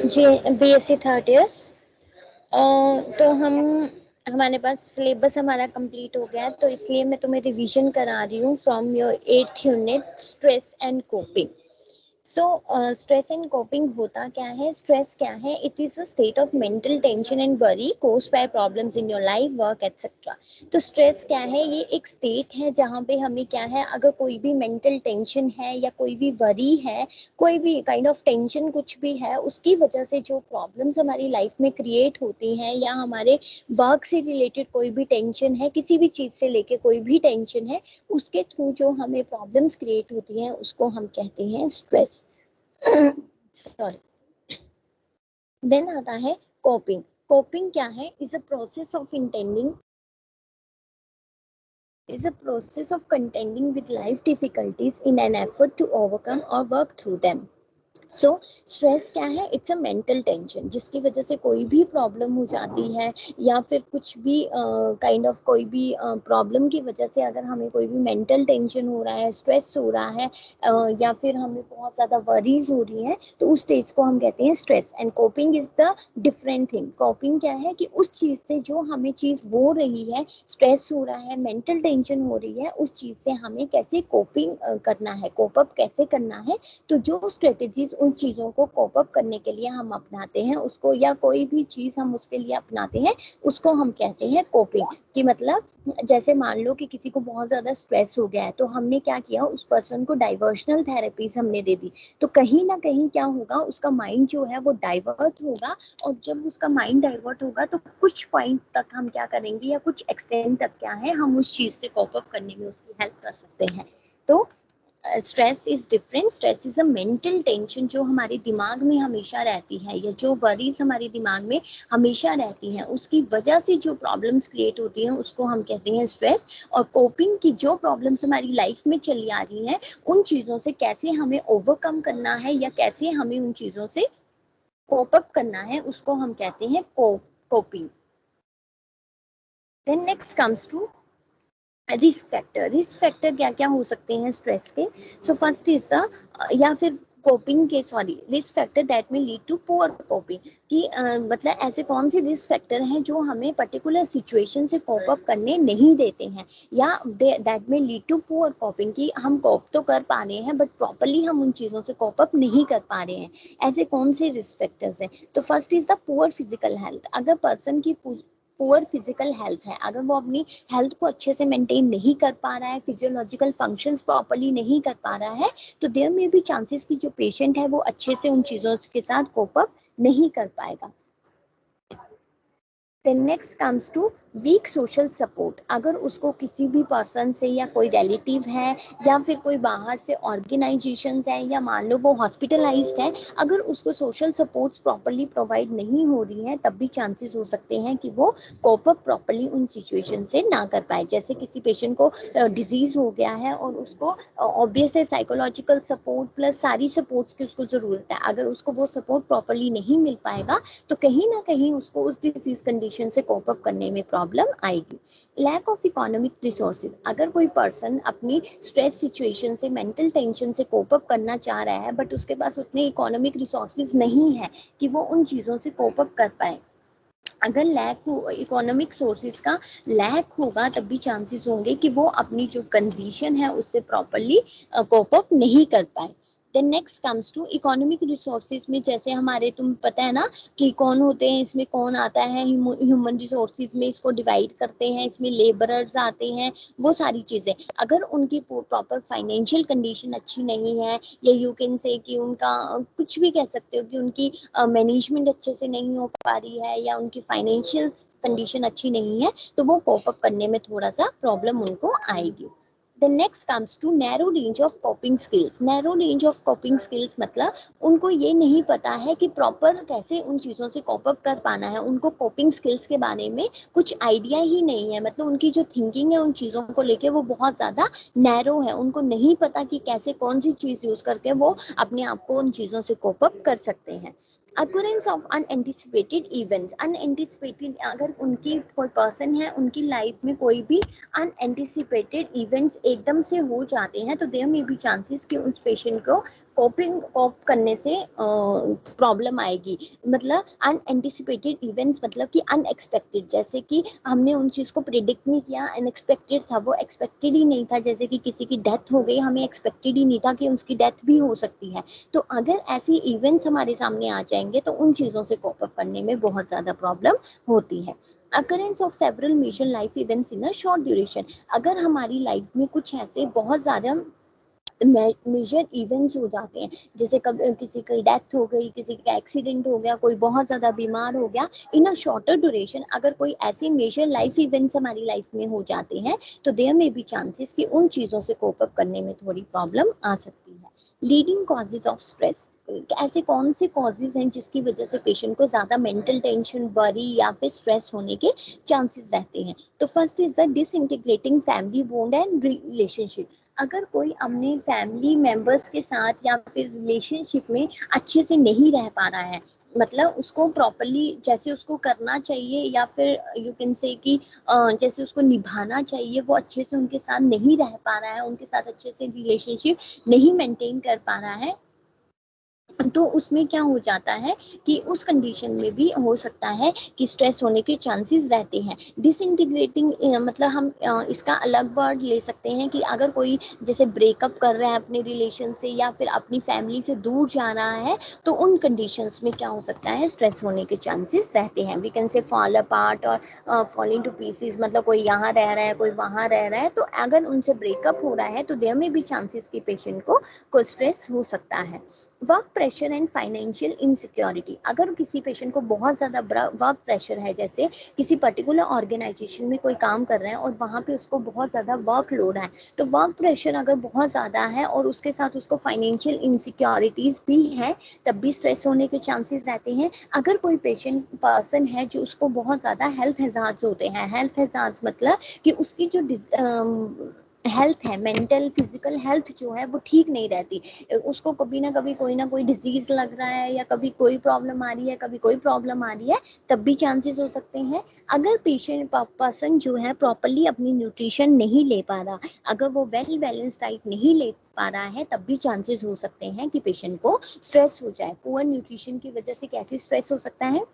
जी, BSc third years. तो हमारे पास syllabus हमारा कंप्लीट हो गया है, तो इसलिए मैं तुम्हें रिवीजन करा रही हूँ from your 8th unit stress and coping. So stress and coping होता क्या है? स्ट्रेस क्या है? It is a state of mental tension and worry caused by problems in your life, work etcetera. तो स्ट्रेस क्या है? ये एक स्टेट है जहाँ पे हमें क्या है, अगर कोई भी मेंटल टेंशन है या कोई भी वरी है, कोई भी काइंड ऑफ टेंशन कुछ भी है, उसकी वजह से जो प्रॉब्लम्स हमारी लाइफ में क्रिएट होती हैं, या हमारे वर्क से रिलेटेड कोई भी टेंशन है, किसी भी चीज से लेके कोई भी टेंशन है, उसके थ्रू जो हमें प्रॉब्लम्स क्रिएट होती हैं, उसको हम कहते हैं स्ट्रेस। सॉरी। देन आता है कोपिंग। कोपिंग क्या है? Is a process of intending is a process of contending with life difficulties in an effort to overcome or work through them. So stress क्या है? इट्स अ मेंटल टेंशन, जिसकी वजह से कोई भी प्रॉब्लम हो जाती है, या फिर कुछ भी काइंड ऑफ कोई भी प्रॉब्लम की वजह से अगर हमें कोई भी मेंटल टेंशन हो रहा है, स्ट्रेस हो रहा है, या फिर हमें बहुत ज़्यादा वरीज हो रही है, तो उस स्टेज को हम कहते हैं stress. And coping is the different thing. Coping क्या है कि उस चीज़ से जो हमें चीज़ हो रही है, स्ट्रेस हो रहा है, मेंटल टेंशन हो रही है, उस चीज़ से हमें कैसे कोपिंग करना है, कोप अप कैसे करना है। तो जो स्ट्रेटेजीज उन चीज़ों को कोप अप करने के लिए हम अपनाते हैं उसको, या कोई भी चीज़ हम उसके लिए अपनाते हैं, उसको हम कहते हैं कोपिंग। कि मतलब जैसे मान लो कि किसी को बहुत ज़्यादा स्ट्रेस हो गया है, तो हमने क्या किया, उस पर्सन को डाइवर्शनल थेरेपीज हमने दे दी, तो कहीं ना कहीं क्या होगा, उसका माइंड जो है वो डाइवर्ट होगा। और जब उसका माइंड डाइवर्ट होगा तो कुछ पॉइंट तक हम क्या करेंगे, या कुछ एक्सटेंड तक क्या है, हम उस चीज़ से कोप अप करने में उसकी हेल्प कर सकते हैं। तो stress is different. Stress is a mental tension जो हमारे दिमाग में हमेशा रहती है, या जो वरीज हमारे दिमाग में हमेशा रहती हैं, उसकी वजह से जो प्रॉब्लम्स क्रिएट होती हैं, उसको हम कहते हैं स्ट्रेस। और कोपिंग की जो प्रॉब्लम्स हमारी लाइफ में चली आ रही हैं, उन चीज़ों से कैसे हमें ओवरकम करना है, या कैसे हमें उन चीज़ों से कोप अप करना है, उसको हम कहते हैं coping. Then next comes to risk factor. Risk factor क्या क्या हो सकते हैं स्ट्रेस के? सो फर्स्ट इज द, या फिर कोपिंग के, सॉरी, रिस्क फैक्टर दैट में लीड टू पुअर कोपिंग। कि मतलब ऐसे कौन से रिस्क फैक्टर हैं जो हमें पर्टिकुलर सिचुएशन से कोप अप करने नहीं देते हैं, या दैट में लीड टू पुअर कोपिंग, कि हम कोप तो कर पा रहे हैं बट प्रॉपरली हम उन चीज़ों से कोप अप नहीं कर पा रहे हैं। ऐसे कौन से रिस्क फैक्टर्स हैं? तो first is the poor physical health. अगर पर्सन की पुअर फिजिकल हेल्थ है, अगर वो अपनी हेल्थ को अच्छे से मेंटेन नहीं कर पा रहा है, फिजियोलॉजिकल फंक्शंस प्रॉपर्ली नहीं कर पा रहा है, तो देयर में भी चांसेस कि जो पेशेंट है वो अच्छे से उन चीज़ों के साथ कोप अप नहीं कर पाएगा। Then next comes to weak social support. अगर उसको किसी भी पर्सन से, या कोई रिलेटिव है, या फिर कोई बाहर से ऑर्गेनाइजेशंस है, या मान लो वो हॉस्पिटलाइज्ड है, अगर उसको सोशल सपोर्ट्स प्रॉपर्ली प्रोवाइड नहीं हो रही हैं, तब भी चांसेस हो सकते हैं कि वो कोप अप प्रॉपर्ली उन सिचुएशन से ना कर पाए। जैसे किसी पेशेंट को डिजीज हो गया है, और उसको ऑब्वियस है साइकोलॉजिकल सपोर्ट प्लस सारी सपोर्ट्स की उसको ज़रूरत है, अगर उसको वो सपोर्ट प्रॉपर्ली नहीं मिल पाएगा, तो कहीं ना कहीं उसको उस डिजीज कंडीशन से कोप अप करने में प्रॉब्लम आएगी। Lack of economic resources. अगर कोई पर्सन अपनी स्ट्रेस सिचुएशन से, मेंटल टेंशन से कोप अप करना चाह रहा है, बट उसके पास उतने इकोनॉमिक रिसोर्सेज नहीं है कि वो उन चीज़ों से कोप अप कर पाए, अगर लैक हो, इकोनॉमिक सोर्सेज का लैक होगा, तब भी चांसेस होंगे कि वो अपनी जो कंडीशन है उससे प्रॉपरली कोप अप नहीं कर पाए। Then next comes to economic resources में, जैसे हमारे, तुम पता है ना कि कौन होते हैं, इसमें कौन आता है, ह्यूमन रिसोर्सेज में इसको डिवाइड करते हैं, इसमें लेबरर्स आते हैं, वो सारी चीज़ें। अगर उनकी प्रॉपर फाइनेंशियल कंडीशन अच्छी नहीं है, या यू कैन से कि उनका कुछ भी कह सकते हो कि उनकी मैनेजमेंट अच्छे से नहीं हो पा रही है, या उनकी फाइनेंशियल कंडीशन अच्छी नहीं है, तो वो कोप अप करने में थोड़ा सा प्रॉब्लम उनको आएगी। The next comes to narrow range of coping skills. Narrow range of coping skills मतलब उनको ये नहीं पता है कि प्रॉपर कैसे उन चीज़ों से कोप अप कर पाना है, उनको कोपिंग स्किल्स के बारे में कुछ आइडिया ही नहीं है, मतलब उनकी जो थिंकिंग है उन चीज़ों को लेके वो बहुत ज़्यादा नैरो है, उनको नहीं पता कि कैसे कौन सी चीज़ यूज़ करके वो अपने आप को उन चीज़ों से कोप अप कर सकते हैं। अकुरेंस ऑफ अनएंटिसिपेटेड इवेंट्स, अनएंटिसिपेटेड अगर उनकी कोई पर्सन है, उनकी लाइफ में कोई भी अनएंटिसिपेटेड इवेंट्स एकदम से हो जाते हैं, तो देयर मे बी चांसेस कि उस पेशेंट को कोप करने से प्रॉब्लम आएगी। मतलब अनएंटिसिपेटेड इवेंट्स मतलब कि अनएक्सपेक्टेड, जैसे कि हमने उन चीज़ को प्रिडिक्ट नहीं किया, अनएक्सपेक्टेड था, वो एक्सपेक्टेड ही नहीं था, जैसे कि किसी की डेथ हो गई, हमें एक्सपेक्टेड ही नहीं था कि उसकी डेथ भी हो सकती है। तो अगर ऐसी इवेंट्स हमारे सामने आ जाएंगे तो उन चीज़ों से कोप अप करने में बहुत ज़्यादा प्रॉब्लम होती है। Occurrence of several major life events in a short duration, अगर हमारी लाइफ में कुछ ऐसे बहुत ज़्यादा मेजर इवेंट्स हो जाते हैं, जैसे कब किसी की डेथ हो गई, किसी का एक्सीडेंट हो गया, कोई बहुत ज़्यादा बीमार हो गया, इन अ शॉर्टर ड्यूरेशन अगर कोई ऐसे मेजर लाइफ इवेंट्स हमारी लाइफ में हो जाते हैं, तो देयर में भी चांसेस कि उन चीज़ों से कोप अप करने में थोड़ी प्रॉब्लम आ सकती है। लीडिंग कॉजेज ऑफ स्ट्रेस, ऐसे कौन से कॉजेज हैं जिसकी वजह से पेशेंट को ज़्यादा मेंटल टेंशन, वरी या फिर स्ट्रेस होने के चांसेस रहते हैं? तो first is the disintegrating family bond and relationship, अगर कोई अपने फैमिली मेंबर्स के साथ या फिर रिलेशनशिप में अच्छे से नहीं रह पा रहा है, मतलब उसको प्रॉपरली जैसे उसको करना चाहिए या फिर यू कैन से कि जैसे उसको निभाना चाहिए, वो अच्छे से उनके साथ नहीं रह पा रहा है, उनके साथ अच्छे से रिलेशनशिप नहीं मेंटेन कर पा रहा है, तो उसमें क्या हो जाता है कि उस कंडीशन में भी हो सकता है कि स्ट्रेस होने के चांसेस रहते हैं। डिसइंटीग्रेटिंग मतलब हम इसका अलग वर्ड ले सकते हैं कि अगर कोई जैसे ब्रेकअप कर रहा है अपने रिलेशन से या फिर अपनी फैमिली से दूर जा रहा है, तो उन कंडीशंस में क्या हो सकता है, स्ट्रेस होने के चांसेस रहते हैं। We can say fall apart और फॉल इनटू पीसेस, मतलब कोई यहाँ रह रहा है, कोई वहाँ रह रहा है, तो अगर उनसे ब्रेकअप हो रहा है तो देयर में भी चांसेस कि पेशेंट को स्ट्रेस हो सकता है। Work pressure and financial insecurity, अगर किसी पेशेंट को बहुत ज़्यादा वर्क प्रेशर है, जैसे किसी पर्टिकुलर ऑर्गेनाइजेशन में कोई काम कर रहे हैं और वहाँ पे उसको बहुत ज़्यादा वर्क लोड है, तो वर्क प्रेशर अगर बहुत ज़्यादा है और उसके साथ उसको फाइनेंशियल इनसिक्योरिटीज़ भी है, तब भी स्ट्रेस होने के चांसेस रहते हैं। अगर कोई पेशेंट पर्सन है जो उसको बहुत ज़्यादा हेल्थ हैज़ार्ड्स होते हैं, हेल्थ हैज़ार्ड्स मतलब कि उसकी जो हेल्थ है, मेंटल फिजिकल हेल्थ जो है वो ठीक नहीं रहती, उसको कभी ना कभी कोई ना कोई डिजीज लग रहा है या कभी कोई प्रॉब्लम आ रही है, कभी कोई प्रॉब्लम आ रही है, तब भी चांसेस हो सकते हैं। अगर पेशेंट पर्सन जो है प्रॉपरली अपनी न्यूट्रिशन नहीं ले पा रहा, अगर वो वेल बैलेंस डाइट नहीं ले पा रहा है, तब भी चांसेस हो सकते हैं कि पेशेंट को स्ट्रेस हो जाए। पुअर न्यूट्रिशन की वजह से कैसे स्ट्रेस हो सकता है,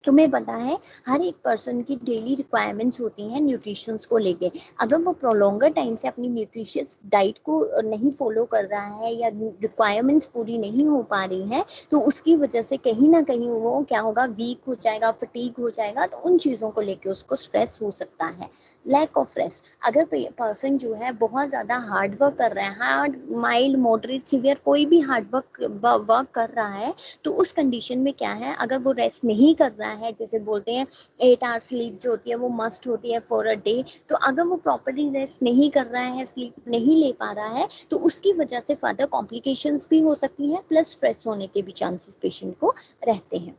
तुम्हें पता है हर एक पर्सन की डेली रिक्वायरमेंट्स होती हैं न्यूट्रिशंस को लेके, अगर वो प्रोलॉन्गर टाइम से अपनी न्यूट्रिशियस डाइट को नहीं फॉलो कर रहा है या रिक्वायरमेंट्स पूरी नहीं हो पा रही हैं, तो उसकी वजह से कहीं ना कहीं वो क्या होगा, वीक हो जाएगा, फटीग हो जाएगा, तो उन चीज़ों को लेके उसको स्ट्रेस हो सकता है। लैक ऑफ रेस्ट, अगर पर्सन जो है बहुत ज़्यादा हार्ड वर्क कर रहा है, हार्ड माइल्ड मॉडरेट सीवियर कोई भी हार्ड वर्क कर रहा है, तो उस कंडीशन में क्या है, अगर वो रेस्ट नहीं कर रहा है, जैसे बोलते हैं 8 आवर स्लीप जो होती है वो मस्ट होती है फॉर अ डे, तो अगर वो प्रॉपरली रेस्ट नहीं कर रहा है, स्लीप नहीं ले पा रहा है, तो उसकी वजह से फर्दर कॉम्प्लिकेशंस भी हो सकती हैं, प्लस स्ट्रेस होने के भी चांसेस पेशेंट को रहते हैं।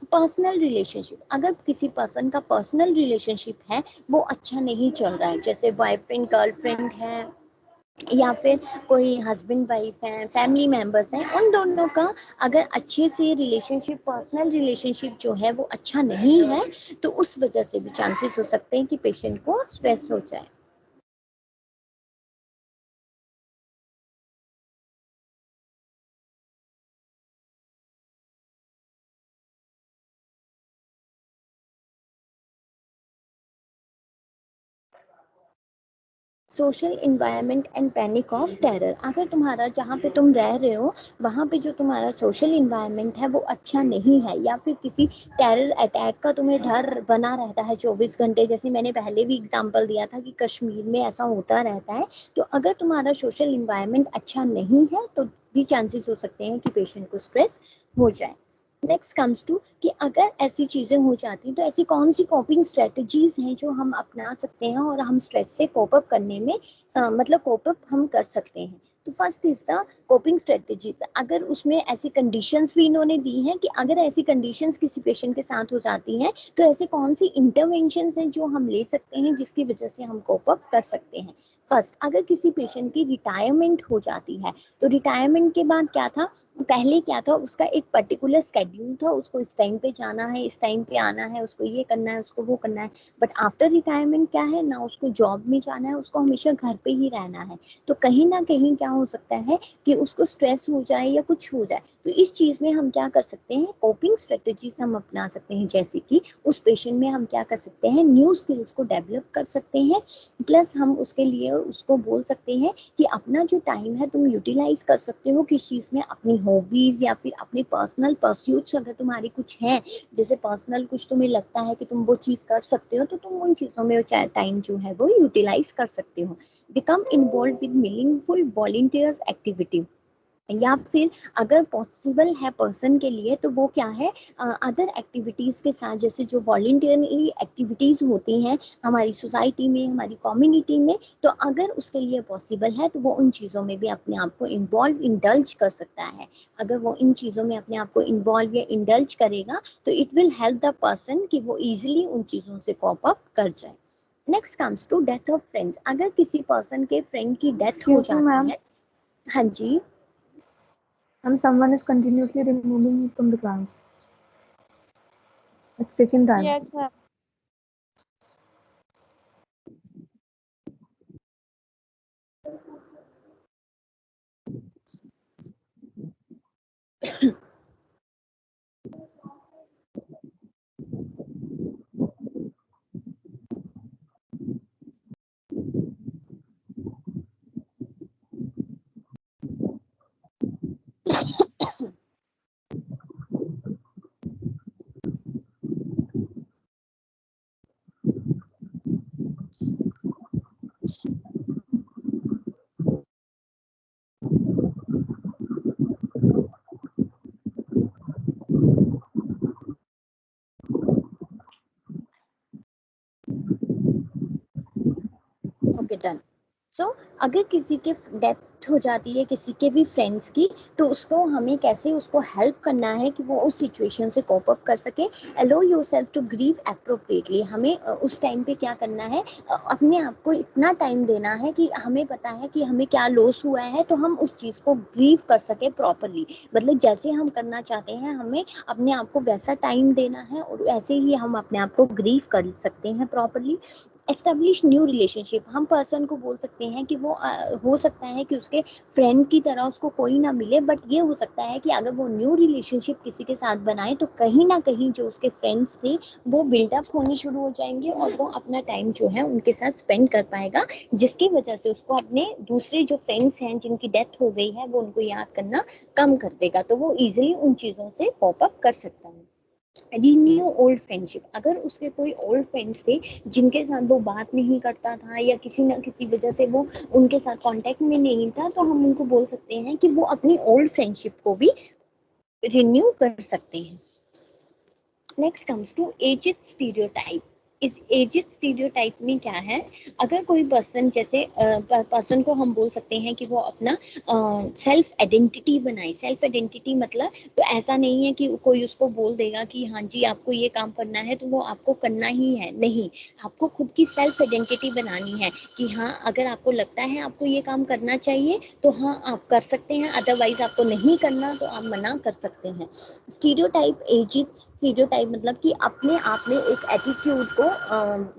पर्सनल रिलेशनशिप, अगर किसी पर्सन का पर्सनल रिलेशनशिप है वो अच्छा नहीं चल रहा है, जैसे बॉयफ्रेंड गर्लफ्रेंड है या फिर कोई हस्बैंड वाइफ है, फैमिली मेंबर्स हैं, उन दोनों का अगर अच्छे से रिलेशनशिप, पर्सनल रिलेशनशिप जो है वो अच्छा नहीं है, तो उस वजह से भी चांसेस हो सकते हैं कि पेशेंट को स्ट्रेस हो जाए। Social environment and panic of terror, अगर तुम्हारा जहाँ पे तुम रह रहे हो वहाँ पे जो तुम्हारा सोशल इन्वायरमेंट है वो अच्छा नहीं है, या फिर किसी टेरर अटैक का तुम्हें डर बना रहता है 24 घंटे, जैसे मैंने पहले भी एग्जांपल दिया था कि कश्मीर में ऐसा होता रहता है, तो अगर तुम्हारा सोशल इन्वायरमेंट अच्छा नहीं है तो भी चांसेस हो सकते हैं कि पेशेंट को स्ट्रेस हो जाए। नेक्स्ट कम्स टू कि अगर ऐसी चीज़ें हो जाती हैं तो ऐसी कौन सी कोपिंग स्ट्रेटजीज हैं जो हम अपना सकते हैं और हम स्ट्रेस से कोप अप करने में मतलब कोप अप हम कर सकते हैं। तो first is the coping strategies, अगर उसमें ऐसी कंडीशंस भी इन्होंने दी हैं कि अगर ऐसी कंडीशंस किसी पेशेंट के साथ हो जाती हैं तो ऐसे कौन सी इंटरवेंशंस हैं जो हम ले सकते हैं जिसकी वजह से हम कोप अप कर सकते हैं। फर्स्ट, अगर किसी पेशेंट की रिटायरमेंट हो जाती है, तो रिटायरमेंट के बाद क्या था, पहले क्या था, उसका एक पर्टिकुलर शेड्यूल था, उसको इस टाइम पे जाना है, इस टाइम पे आना है, उसको ये करना है, उसको वो करना है, बट आफ्टर रिटायरमेंट क्या है ना, उसको जॉब में जाना है, उसको हमेशा घर पे ही रहना है। तो कहीं ना कहीं क्या हो सकता है कि उसको स्ट्रेस हो जाए या कुछ हो जाए। तो इस चीज में हम क्या कर सकते हैं, कोपिंग स्ट्रेटेजीज हम अपना सकते हैं, जैसे कि उस पेशेंट में हम क्या कर सकते हैं, न्यू स्किल्स को डेवलप कर सकते हैं। प्लस हम उसके लिए उसको बोल सकते हैं कि अपना जो टाइम है तुम यूटिलाइज कर सकते हो किस चीज में, अपनी हॉबीज या फिर अपनी पर्सनल परस्यूट्स अगर तुम्हारी कुछ है, जैसे पर्सनल कुछ तुम्हें लगता है कि तुम वो चीज कर सकते हो, तो तुम उन चीजों में टाइम जो है वो यूटिलाइज कर सकते हो। Become involve with meaningful volunteers activity, या फिर अगर पॉसिबल है पर्सन के लिए तो वो क्या है, अदर एक्टिविटीज के साथ, जैसे जो वॉलंटियरली एक्टिविटीज होती हैं हमारी सोसाइटी में, हमारी कम्युनिटी में, तो अगर उसके लिए पॉसिबल है तो वो उन चीज़ों में भी अपने आप को इन्वॉल्व इंडल्ज कर सकता है। अगर वो इन चीज़ों में अपने आप को इन्वॉल्व या इंडल्ज करेगा तो it will help the person कि वो इजिली उन चीज़ों से कॉप अप कर जाए। Next comes to death of friends, अगर किसी पर्सन के फ्रेंड की डेथ हो Excuse me, जाती ma'am. है। हाँ जी। Someone is continuously removing me from the class. It's taking time. Yes, ma'am. Okay done. So अगर किसी के डेथ हो जाती है किसी के भी फ्रेंड्स की, तो उसको हमें कैसे उसको हेल्प करना है कि वो उस सिचुएशन से कोप अप कर सके। Allow yourself to grieve appropriately, हमें उस टाइम पे क्या करना है, अपने आप को इतना टाइम देना है कि हमें पता है कि हमें क्या लॉस हुआ है, तो हम उस चीज़ को ग्रीव कर सके प्रॉपरली। मतलब जैसे हम करना चाहते हैं हमें अपने आप को वैसा टाइम देना है, और ऐसे ही हम अपने आप को ग्रीव कर सकते हैं प्रॉपरली। एस्टेब्लिश न्यू रिलेशनशिप, हम पर्सन को बोल सकते हैं कि वो हो सकता है कि उसके फ्रेंड की तरह उसको कोई ना मिले, बट ये हो सकता है कि अगर वो न्यू रिलेशनशिप किसी के साथ बनाए तो कहीं ना कहीं जो उसके फ्रेंड्स थे वो बिल्डअप होने शुरू हो जाएंगे, और वो अपना टाइम जो है उनके साथ स्पेंड कर पाएगा, जिसकी वजह से उसको अपने दूसरे जो फ्रेंड्स हैं जिनकी डेथ हो गई है वो उनको याद करना कम कर देगा, तो वो इजिली उन चीज़ों से कॉप अप कर सकता है। रिन्यू ओल्ड फ्रेंडशिप, अगर उसके कोई ओल्ड फ्रेंड्स थे जिनके साथ वो बात नहीं करता था या किसी न किसी वजह से वो उनके साथ कांटेक्ट में नहीं था, तो हम उनको बोल सकते हैं कि वो अपनी ओल्ड फ्रेंडशिप को भी रिन्यू कर सकते हैं। Next comes to aged stereotype. इस एजेड स्टीरियोटाइप में क्या है, अगर कोई पर्सन, जैसे पर्सन को हम बोल सकते हैं कि वो अपना सेल्फ आइडेंटिटी बनाए। सेल्फ आइडेंटिटी मतलब तो ऐसा नहीं है कि कोई उसको बोल देगा कि हाँ जी आपको ये काम करना है तो वो आपको करना ही है, नहीं। आपको खुद की सेल्फ आइडेंटिटी बनानी है कि हाँ अगर आपको लगता है आपको ये काम करना चाहिए तो हाँ आप कर सकते हैं, अदरवाइज आपको नहीं करना तो आप मना कर सकते हैं। स्टीरियोटाइप, एजिड स्टीरियोटाइप मतलब कि अपने आप में एक एटीट्यूड को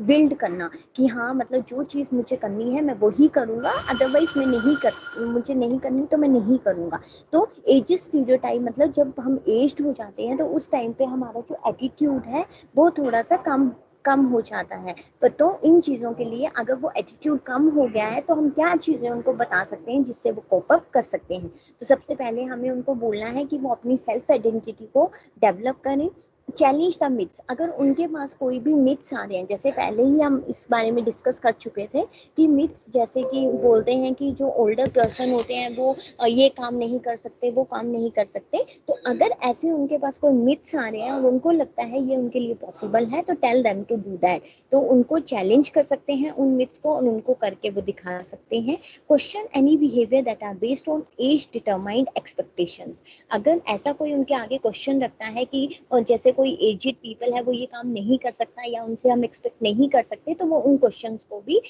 बिल्ड करना कि हाँ मतलब जो चीज़ मुझे करनी है मैं वही करूँगा, अदरवाइज मैं नहीं कर, मुझे नहीं करनी तो मैं नहीं करूँगा। तो एजिड स्टीरियोटाइप मतलब जब हम एज्ड हो जाते हैं तो उस टाइम पे हमारा जो एटीट्यूड है वो थोड़ा सा कम कम हो जाता है। पर तो इन चीज़ों के लिए अगर वो एटीट्यूड कम हो गया है तो हम क्या चीज़ें उनको बता सकते हैं जिससे वो कोप अप कर सकते हैं। तो सबसे पहले हमें उनको बोलना है कि वो अपनी सेल्फ आइडेंटिटी को डेवलप करें। चैलेंज द मिथ्स, अगर उनके पास कोई भी मिथ्स आ रहे हैं, जैसे पहले ही हम इस बारे में डिस्कस कर चुके थे कि मिथ्स जैसे कि बोलते हैं कि जो ओल्डर पर्सन होते हैं वो ये काम नहीं कर सकते, वो काम नहीं कर सकते। तो अगर ऐसे उनके पास कोई मिथ्स आ रहे हैं और उनको लगता है ये उनके लिए पॉसिबल है तो tell them to do that. तो उनको चैलेंज कर सकते हैं उन मिथ्स को और उनको करके वो दिखा सकते हैं। Question any behaviour that are based on age determined expectations, अगर ऐसा कोई उनके आगे क्वेश्चन रखता है कि जैसे कोई एजिड पीपल है वो ये काम नहीं कर सकता या उनसे हम एक्सपेक्ट नहीं कर सकते, तो वो उन क्वेश्चंस को भी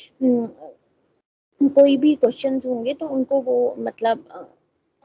कोई भी क्वेश्चंस होंगे तो उनको वो मतलब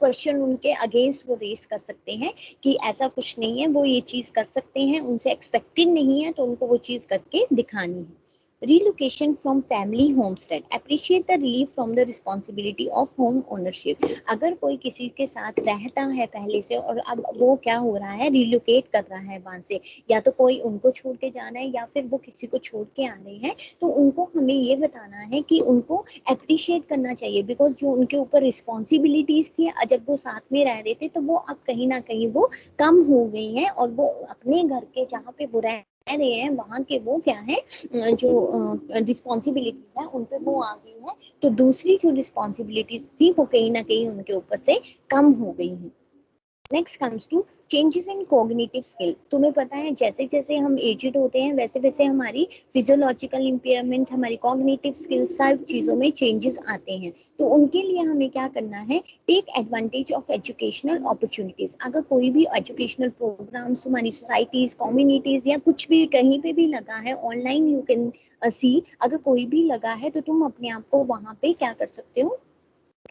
क्वेश्चन उनके अगेंस्ट वो रेस कर सकते हैं कि ऐसा कुछ नहीं है, वो ये चीज कर सकते हैं, उनसे एक्सपेक्टेड नहीं है तो उनको वो चीज करके दिखानी है। Relocation from family homestead. Appreciate the relief from the responsibility of home ownership. अगर कोई किसी के साथ रहता है पहले से और अब वो क्या हो रहा है, रिलोकेट कर रहा है वहां से, या तो कोई उनको छोड़ के जा रहा है या फिर वो किसी को छोड़ के आ रहे हैं, तो उनको हमें ये बताना है कि उनको अप्रिशिएट करना चाहिए, बिकॉज जो उनके ऊपर रिस्पॉन्सिबिलिटीज थी जब वो साथ में रह रहे थे तो वो अब कहीं ना कहीं वो कम हो गई हैं, और वो अपने घर के जहाँ पे वो रह रहे हैं वहां के वो क्या है, जो रिस्पॉन्सिबिलिटीज है उन पे वो आ गई है, तो दूसरी जो रिस्पॉन्सिबिलिटीज थी वो कहीं ना कहीं उनके ऊपर से कम हो गई है। Next comes to changes in cognitive skill. तुम्हें पता है जैसे जैसे हम एजिड होते हैं वैसे वैसे हमारी फिजियोलॉजिकल इम्पेयरमेंट, हमारी कॉग्निटिव स्किल्स, सब चीज़ों में चेंजेस आते हैं। तो उनके लिए हमें क्या करना है, take advantage of educational opportunities. अगर कोई भी एजुकेशनल प्रोग्राम्स हमारी सोसाइटीज, कम्युनिटीज या कुछ भी कहीं पे भी लगा है, ऑनलाइन यू कैन सी, अगर कोई भी लगा है तो तुम अपने आप को वहाँ पे क्या कर सकते हो,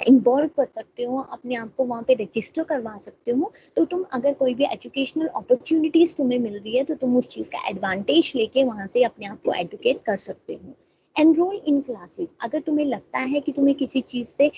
इन्वॉल्व कर सकते हो, अपने आप को वहाँ पे रजिस्टर करवा सकते हो। तो तुम अगर कोई भी एजुकेशनल अपॉर्चुनिटीज तुम्हें मिल रही है तो तुम उस चीज़ का एडवांटेज लेके वहाँ से अपने आप को एडुकेट कर सकते हो। एनरोल इन क्लासेस। अगर तुम्हें लगता है कि तुम्हें किसी चीज़ से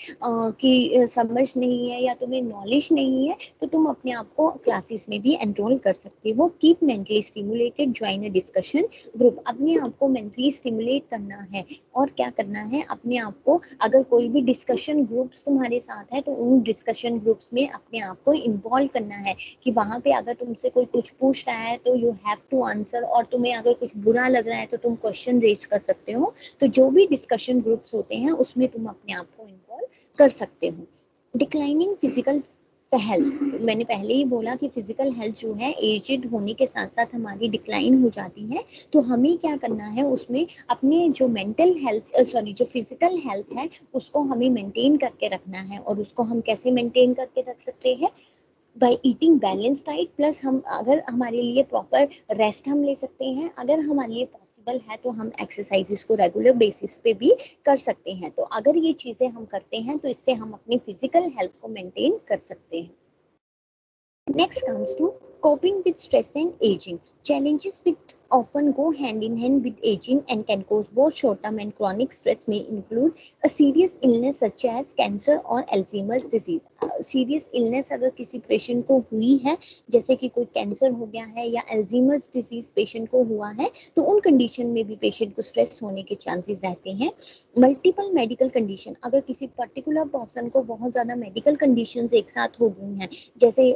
समझ नहीं है या तुम्हें नॉलेज नहीं है तो तुम अपने आप को क्लासेस में भी एनरोल कर सकते हो। Keep mentally stimulated, join a discussion group. अपने आप को मेंटली स्टिमुलेट करना है और क्या करना है, अपने आप को, अगर कोई भी डिस्कशन ग्रुप्स तुम्हारे साथ है तो उन डिस्कशन ग्रुप्स में अपने आप को इन्वॉल्व करना है, कि वहाँ पे अगर तुमसे कोई कुछ पूछ रहा है तो यू हैव टू आंसर, और तुम्हें अगर कुछ बुरा लग रहा है तो तुम क्वेश्चन रेज कर सकते हो। तो जो भी डिस्कशन ग्रुप्स होते हैं उसमें तुम अपने आप को इन्वॉल्व कर सकते हो। Declining physical health. मैंने पहले ही बोला कि फिजिकल हेल्थ जो है एजेड होने के साथ साथ हमारी डिक्लाइन हो जाती है, तो हमें क्या करना है उसमें, अपने जो मेंटल हेल्थ सॉरी जो फिजिकल हेल्थ है उसको हमें मेंटेन करके रखना है। और उसको हम कैसे मेंटेन करके रख सकते हैं, by eating balance diet, plus हम अगर हमारे लिए प्रॉपर रेस्ट हम ले सकते हैं, अगर हमारे लिए पॉसिबल है तो हम एक्सरसाइजेस को रेगुलर बेसिस पे भी कर सकते हैं। तो अगर ये चीज़ें हम करते हैं तो इससे हम अपनी फिजिकल हेल्थ को मेंटेन कर सकते हैं। Next comes to coping with stress and aging. Challenges which often go hand in hand with aging and can cause both short-term and chronic stress may include a serious illness such as cancer or Alzheimer's disease. Serious illness अगर किसी patient को हुई है, जैसे कि कोई cancer हो गया है या अल्जीमर्स डिजीज पेशेंट को हुआ है, तो उन कंडीशन में भी पेशेंट को स्ट्रेस होने के चांसेस रहते हैं। मल्टीपल मेडिकल कंडीशन, अगर किसी पर्टिकुलर पर्सन को बहुत ज़्यादा मेडिकल कंडीशंस एक साथ हो गई हैं, जैसे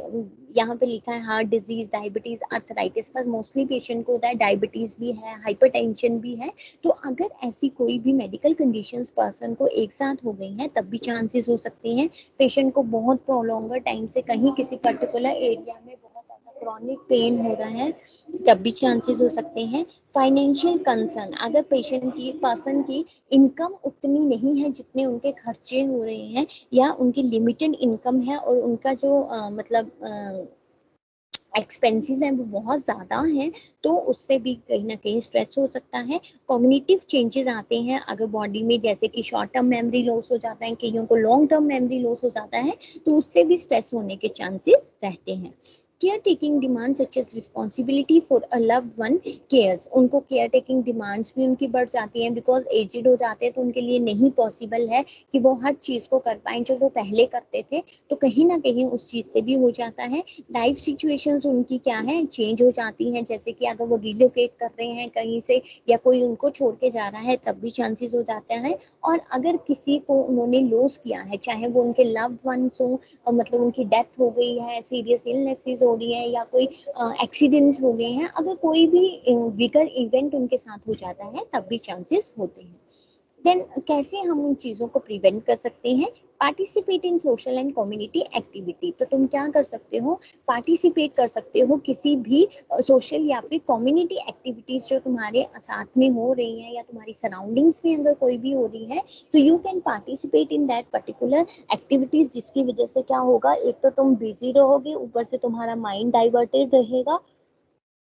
यहाँ पे लिखा है हार्ट डिजीज, डायबिटीज, आर्थराइटिस, पर मोस्टली पेशेंट को होता है डायबिटीज भी है, हाइपरटेंशन भी है। तो अगर ऐसी कोई भी मेडिकल कंडीशंस पर्सन को एक साथ हो गई हैं तब भी चांसेस हो सकते हैं। पेशेंट को बहुत प्रोलॉन्गर टाइम से कहीं किसी पर्टिकुलर एरिया में बहुत ज़्यादा क्रॉनिक पेन हो रहा है तब भी चांसेस हो सकते हैं। फाइनेंशियल कंसर्न, अगर पेशेंट की पर्सन की इनकम उतनी नहीं है जितने उनके खर्चे हो रहे हैं, या उनकी लिमिटेड इनकम है और उनका जो मतलब एक्सपेंसेस हैं वो बहुत ज़्यादा हैं, तो उससे भी कहीं ना कहीं स्ट्रेस हो सकता है। कॉग्निटिव चेंजेस आते हैं अगर बॉडी में, जैसे कि शॉर्ट टर्म मेमोरी लॉस हो जाता है, कईयों को लॉन्ग टर्म मेमोरी लॉस हो जाता है, तो उससे भी स्ट्रेस होने के चांसेस रहते हैं। Care taking demand such as responsibility for a loved one cares, उनको केयर टेकिंग डिमांड्स भी उनकी बढ़ जाती हैं, बिकॉज एजिड हो जाते हैं तो उनके लिए नहीं पॉसिबल है कि वो हर चीज़ को कर पाएं जो वो पहले करते थे, तो कहीं ना कहीं उस चीज़ से भी हो जाता है। लाइफ सिचुएशंस उनकी क्या है, चेंज हो जाती हैं, जैसे कि अगर वो रिलोकेट कर रहे हैं कहीं से या कोई उनको छोड़ के जा रहा है तब भी चांसेस हो जाते हैं। और अगर किसी को उन्होंने लॉस किया है, चाहे वो उनके लव्ड वंस हो, मतलब उनकी डेथ हो गई है, सीरियस इलनेसेस हो रही है, या कोई एक्सीडेंट्स हो गए हैं, अगर कोई भी बिगर इवेंट उनके साथ हो जाता है तब भी चांसेस होते हैं। देन कैसे हम उन चीज़ों को प्रिवेंट कर सकते हैं, participate in social and community activity. तो तुम क्या कर सकते हो, पार्टिसिपेट कर सकते हो किसी भी सोशल या फिर कम्युनिटी एक्टिविटीज जो तुम्हारे साथ में हो रही हैं या तुम्हारी सराउंडिंग्स में अगर कोई भी हो रही है, तो you can participate in that particular activities, जिसकी वजह से क्या होगा, एक तो तुम बिजी रहोगे, ऊपर से तुम्हारा माइंड डाइवर्टेड रहेगा,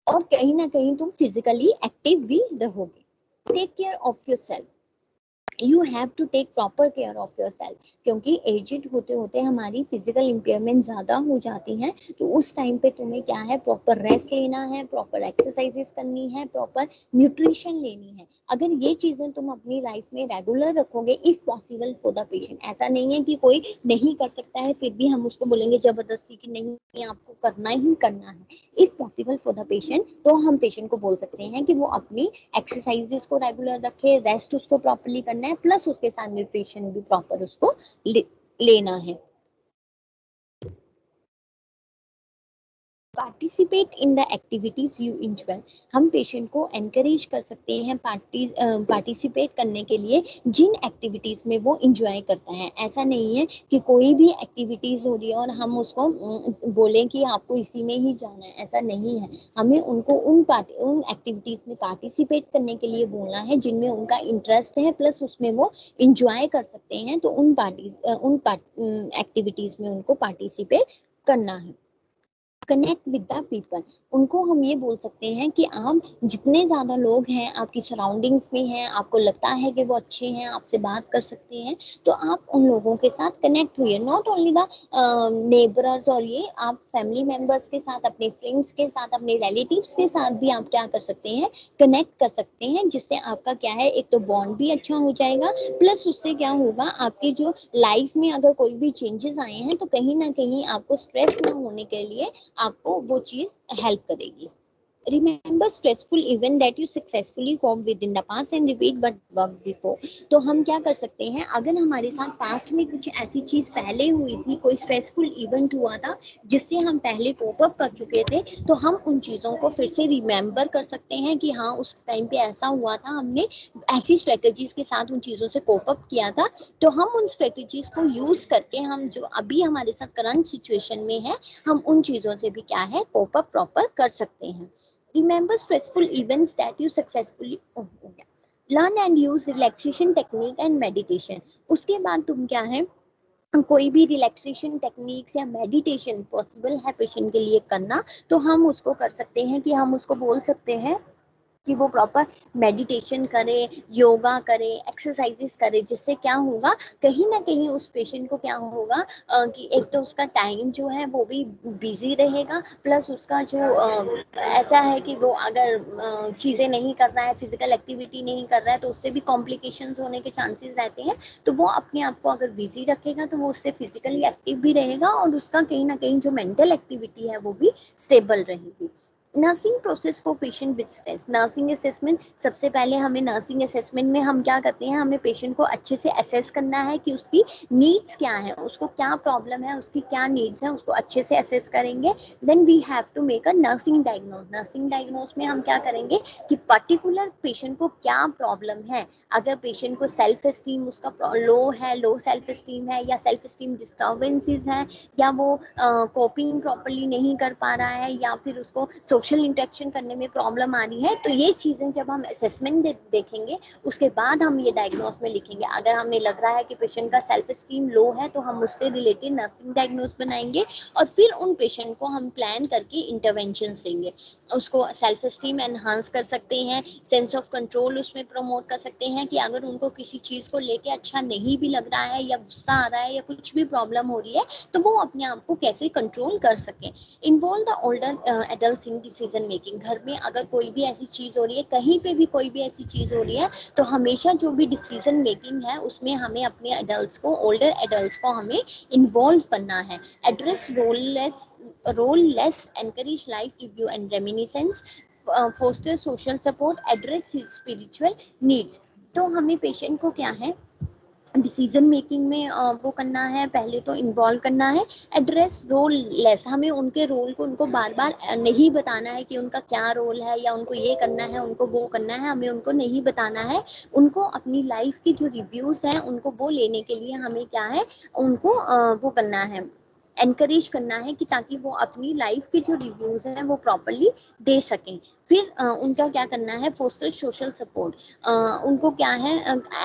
और कहीं ना कहीं तुम फिजिकली एक्टिव भी रहोगे। Take care of yourself. You have to take proper care of yourself, क्योंकि एजेड होते होते हमारी फिजिकल इम्पेयरमेंट ज़्यादा हो जाती हैं। तो उस टाइम पे तुम्हें क्या है, प्रॉपर रेस्ट लेना है, प्रॉपर एक्सरसाइजेस करनी है, प्रॉपर न्यूट्रिशन लेनी है। अगर ये चीज़ें तुम अपनी लाइफ में रेगुलर रखोगे, if possible for the patient, ऐसा नहीं है कि कोई नहीं कर सकता है फिर भी हम उसको बोलेंगे जबरदस्ती कि नहीं आपको करना ही करना है। If possible for the patient, तो हम पेशेंट को बोल सकते हैं कि वो अपनी एक्सरसाइजेस को रेगुलर रखे, रेस्ट उसको प्रॉपरली करना है, प्लस उसके साथ न्यूट्रिशन भी प्रॉपर उसको लेना है। Participate in the activities you enjoy, हम पेशेंट को एनकरेज कर सकते हैं पार्टिसिपेट करने के लिए जिन एक्टिविटीज में वो इंजॉय करता है। ऐसा नहीं है कि कोई भी एक्टिविटीज हो रही है और हम उसको बोलें कि आपको इसी में ही जाना है, ऐसा नहीं है। हमें उनको उन एक्टिविटीज में पार्टिसिपेट करने के लिए बोलना है जिनमें उनका इंटरेस्ट है, प्लस उसमें वो इंजॉय कर सकते हैं। तो उन एक्टिविटीज में उनको पार्टिसिपेट करना है। कनेक्ट विद द पीपल, उनको हम ये बोल सकते हैं कि आप जितने ज़्यादा लोग हैं आपकी सराउंडिंग्स में हैं, आपको लगता है कि वो अच्छे हैं, आपसे बात कर सकते हैं, तो आप उन लोगों के साथ कनेक्ट हुई। नॉट ओनली द नेबरर्स, और ये आप फैमिली मेम्बर्स के साथ, अपने फ्रेंड्स के साथ, अपने रिलेटिव्स के साथ भी आप क्या कर सकते हैं, कनेक्ट कर सकते हैं, जिससे आपका क्या है, एक तो बॉन्ड भी अच्छा हो जाएगा, प्लस उससे क्या होगा, आपकी जो लाइफ में अगर कोई भी चेंजेस आए हैं तो कहीं ना कहीं आपको स्ट्रेस ना होने के लिए आपको वो चीज हेल्प करेगी। Remember stressful event that you successfully corp with in the past and repeat but work before, तो हम क्या कर सकते हैं, अगर हमारे साथ पास्ट में कुछ ऐसी चीज पहले हुई थी, कोई स्ट्रेसफुल इवेंट हुआ था जिससे हम पहले कोप अप कर चुके थे, तो हम उन चीजों को फिर से रिमेंबर कर सकते हैं कि हाँ उस टाइम पे ऐसा हुआ था, हमने ऐसी स्ट्रेटेजीज के साथ उन चीजों से कोप अप किया था। तो हम उन स्ट्रेटेजीज को यूज करके, हम जो अभी हमारे साथ करंट सिचुएशन में है, हम उन चीजों से भी क्या है, कोप अप प्रॉपर कर सकते हैं। Remember stressful events that you successfully learn and use relaxation technique and meditation, उसके बाद तुम क्या है, कोई भी रिलैक्सेशन टेक्निक्स या मेडिटेशन पॉसिबल है पेशेंट के लिए करना, तो हम उसको कर सकते हैं कि हम उसको बोल सकते हैं कि वो प्रॉपर मेडिटेशन करे, योगा करे, एक्सरसाइजेस करे, जिससे क्या होगा, कहीं ना कहीं उस पेशेंट को क्या होगा कि एक तो उसका टाइम जो है वो भी बिजी रहेगा, प्लस उसका जो ऐसा है कि वो अगर चीज़ें नहीं कर रहा है, फिजिकल एक्टिविटी नहीं कर रहा है, तो उससे भी कॉम्प्लिकेशंस होने के चांसेस रहते हैं। तो वो अपने आप को अगर बिजी रखेगा तो वो उससे फिजिकली एक्टिव भी रहेगा और उसका कहीं ना कहीं जो मेंटल एक्टिविटी है वो भी स्टेबल रहेगी। Nursing process for patient with stress, nursing assessment, सबसे पहले हमें नर्सिंग असेसमेंट में हम क्या करते हैं, हमें पेशेंट को अच्छे से असेस करना है कि उसकी नीड्स क्या है, उसको क्या प्रॉब्लम है, उसकी क्या नीड्स है, उसको अच्छे से असेस करेंगे। Then we have to make a nursing diagnose, nursing diagnose में हम क्या करेंगे कि पर्टिकुलर पेशेंट को क्या प्रॉब्लम है। अगर पेशेंट को सेल्फ एस्टीम उसका लो है, लो सेल्फ एस्टीम है, या सेल्फ एस्टीम डिस्टर्बेंसेस है, या वो कोपिंग प्रॉपरली नहीं कर पा रहा है, या फिर उसको सोशल इंटरेक्शन करने में प्रॉब्लम आ रही है, तो ये चीज़ें जब हम असेसमेंट देखेंगे उसके बाद हम ये डायग्नोस में लिखेंगे। अगर हमें लग रहा है कि पेशेंट का सेल्फ एस्टीम लो है तो हम उससे रिलेटेड नर्सिंग डायग्नोस बनाएंगे, और फिर उन पेशेंट को हम प्लान करके इंटरवेंशन देंगे। उसको सेल्फ एस्टीम एनहांस कर सकते हैं, सेंस ऑफ कंट्रोल उसमें प्रमोट कर सकते हैं कि अगर उनको किसी चीज़ को लेके अच्छा नहीं भी लग रहा है, या गुस्सा आ रहा है, या कुछ भी प्रॉब्लम हो रही है, तो वो अपने आप को कैसे कंट्रोल कर सकें। Involve the older adult in decision making, घर में अगर कोई भी ऐसी चीज़ हो रही है, कहीं पे भी कोई भी ऐसी चीज़ हो रही है, तो हमेशा जो भी डिसीजन मेकिंग है उसमें हमें अपने एडल्ट्स को, ओल्डर एडल्ट्स को हमें इन्वॉल्व करना है। Address role less, encourage life review and reminiscence, foster social support, address spiritual needs. तो हमें पेशेंट को क्या है, डिसीजन मेकिंग में वो करना है, पहले तो इन्वॉल्व करना है। एड्रेस रोल लेस, हमें उनके रोल को उनको बार बार नहीं बताना है कि उनका क्या रोल है, या उनको ये करना है, उनको वो करना है, हमें उनको नहीं बताना है। उनको अपनी लाइफ की जो रिव्यूज़ हैं उनको वो लेने के लिए हमें क्या है, उनको वो करना है, एनकरेज करना है कि ताकि वो अपनी लाइफ के जो रिव्यूज हैं वो प्रॉपरली दे सकें। फिर उनका क्या करना है, फोस्टर सोशल सपोर्ट। उनको क्या है,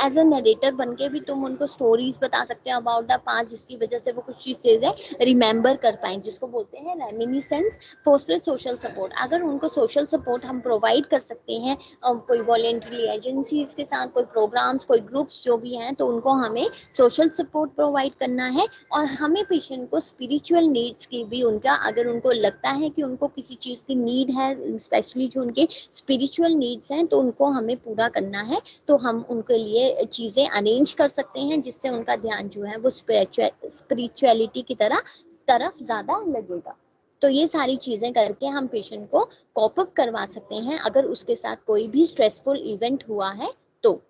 एज अ नरेटर बन के भी तुम उनको स्टोरीज बता सकते हो अबाउट द पास्ट, जिसकी वजह से वो कुछ चीजें रिमेम्बर कर पाए, जिसको बोलते हैं रेमिनिसेंस। फोस्टर सोशल सपोर्ट, अगर उनको सोशल सपोर्ट हम प्रोवाइड कर सकते हैं कोई वॉलेंट्री एजेंसीज के साथ, कोई प्रोग्राम्स, कोई ग्रुप्स जो भी हैं, तो उनको हमें सोशल सपोर्ट प्रोवाइड करना है। और हमें पेशेंट को स्पिरिचुअल नीड्स की भी, उनका अगर उनको लगता है कि उनको किसी चीज़ की नीड है, स्पेशली जो उनके स्पिरिचुअल नीड्स हैं, तो उनको हमें पूरा करना है। तो हम उनके लिए चीज़ें अरेंज कर सकते हैं जिससे उनका ध्यान जो है वो स्पिरिचुअलिटी की तरफ ज़्यादा लगेगा। तो ये सारी चीज़ें करके हम पेशेंट को कॉप अप करवा सकते हैं अगर उसके साथ कोई भी स्ट्रेसफुल इवेंट हुआ है तो।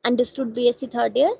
Understood BSc third year?